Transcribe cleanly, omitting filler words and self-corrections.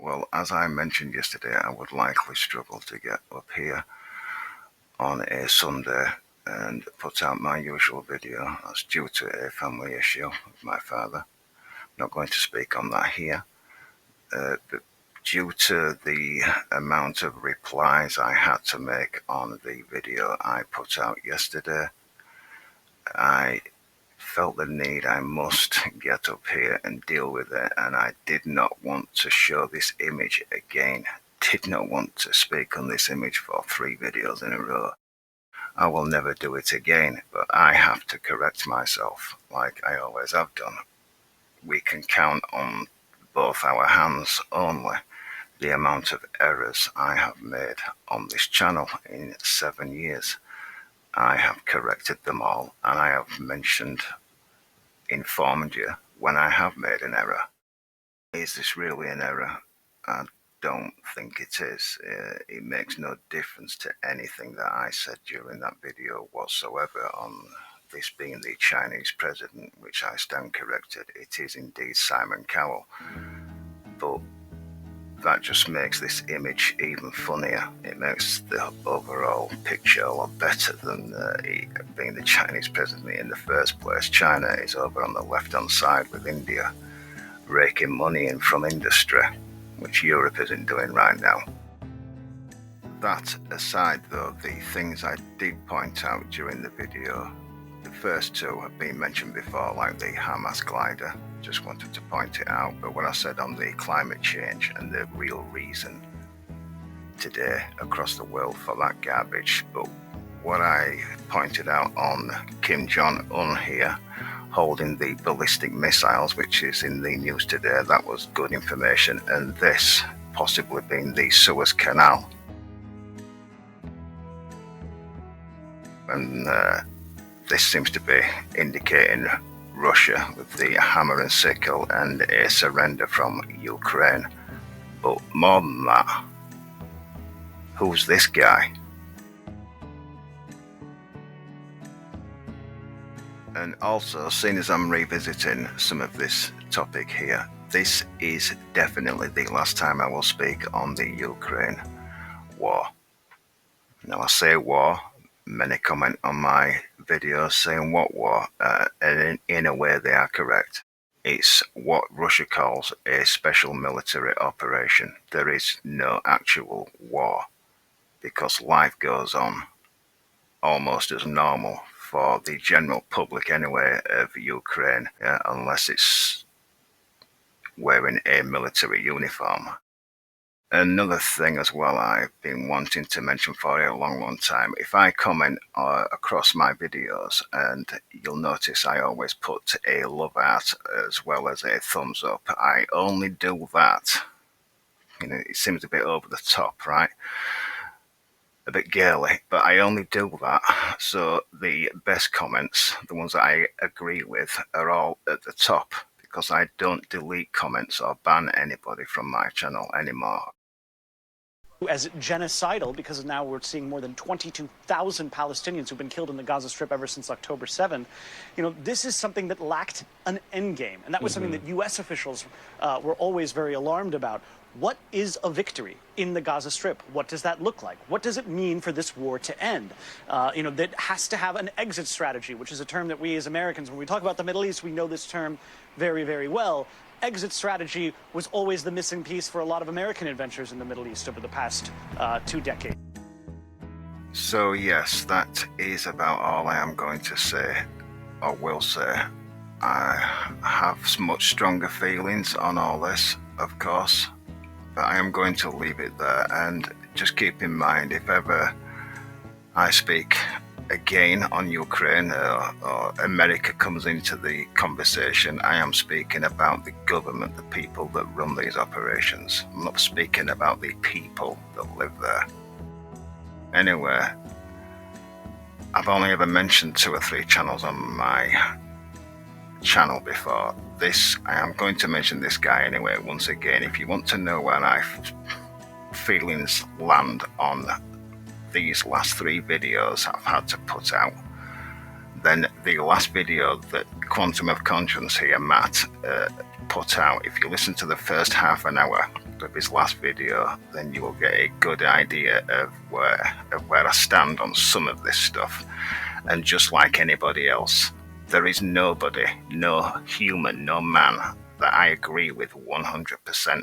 Well, as I mentioned yesterday, I would likely struggle to get up here on a Sunday and put out my usual video. That's due to a family issue with my father. I'm not going to speak on that here. But due to the amount of replies I had to make on the video I put out yesterday, I felt the need I must get up here and deal with it, and I did not want to show this image again. Did not want to speak on this image for 3 videos in a row. I will never do it again, but I have to correct myself like I always have done. We can count on both our hands only the amount of errors I have made on this channel in 7 years. I have corrected them all, and I have informed you when I have made an error. Is this really an error? I don't think it is. It makes no difference to anything that I said during that video whatsoever on this being the Chinese president, which I stand corrected. It is indeed Simon Cowell. But that just makes this image even funnier. It makes the overall picture a lot better than being the Chinese president in the first place. China is over on the left-hand side with India, raking money in from industry, which Europe isn't doing right now. That aside though, the things I did point out during the video, the first 2 have been mentioned before, like the Hamas glider. Just wanted to point it out. But what I said on the climate change and the real reason today across the world for that garbage. But what I pointed out on Kim Jong-un here holding the ballistic missiles, which is in the news today, that was good information. And this possibly being the Suez Canal. And this seems to be indicating Russia with the hammer and sickle and a surrender from Ukraine. But more than that, who's this guy? And also, seeing as I'm revisiting some of this topic here, this is definitely the last time I will speak on the Ukraine war. Now I say war, many comment on my videos saying what war, and in a way they are correct. It's what Russia calls a special military operation. There is no actual war, because life goes on almost as normal for the general public anyway of Ukraine, unless it's wearing a military uniform. Another thing as well I've been wanting to mention for a long time, if I comment across my videos, and you'll notice I always put a love art as well as a thumbs up. I only do that, it seems a bit over the top, right? A bit girly, but I only do that so the best comments, the ones that I agree with, are all at the top, because I don't delete comments or ban anybody from my channel anymore. As genocidal, because now we're seeing more than 22,000 Palestinians who've been killed in the Gaza Strip ever since October 7. This is something that lacked an end game, and that was something that U.S. officials were always very alarmed about. What is a victory in the Gaza Strip? What does that look like? What does it mean for this war to end? That has to have an exit strategy, which is a term that we as Americans, when we talk about the Middle East, we know this term very, very well. Exit strategy was always the missing piece for a lot of American adventures in the Middle East over the past 2 decades. So yes, that is about all I am going to say, or will say. I have much stronger feelings on all this, of course, but I am going to leave it there. And just keep in mind, if ever I speak again on Ukraine or America comes into the conversation, I am speaking about the government, the people that run these operations. I'm not speaking about the people that live there. Anyway, I've only ever mentioned 2 or 3 channels on my channel before. I am going to mention this guy anyway once again. If you want to know where my feelings land on these last 3 videos I've had to put out, then the last video that Quantum of Conscience here, Matt, put out, if you listen to the first half an hour, hold of his last video, then you will get a good idea of where I stand on some of this stuff. And just like anybody else, there is nobody, no human, no man that I agree with 100%